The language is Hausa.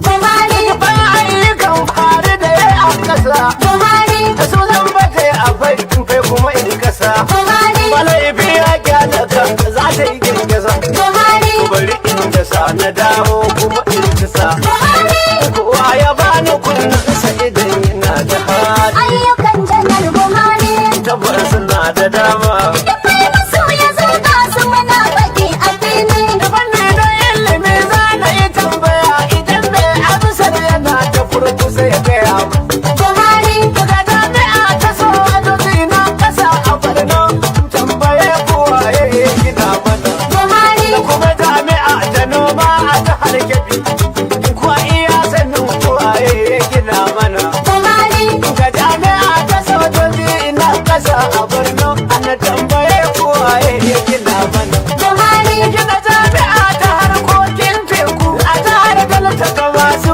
Buhari. Ba ayyukan fari da ya a ƙasa. Buhari. Da su zan bata a fai kuma in kasa. Buhari. Malaifi ya gyara kan za ta yi girgiza. Buhari. Bari in dasa na dawo kuma in kasa. Buhari. Kowa ya bani kunnen sa idan yana da hali. Ayyukan janar Buhari. Tabbas suna da dama. Duk mai maso ya zo ga su muna baki a fili. Daban ne da ilimi za na yi tambaya idan mai amsar yana da furkusa ya gaya mu. Buhari. Daga jami'a ta sojoji na kasa a Borno tambaye kowa ya yi gina mana. Buhari. Da kuma jami'a ta noma a jihar Kebbi. Kuwa iya sanin kowa ya yi gina mana. Buhari. Ga jami'a ta sojoji na kasa a Borno ana tambaye kowa ya yi gina mana. Buhari. Gina jami'a ta harkokin teku a jihar Delta ga masu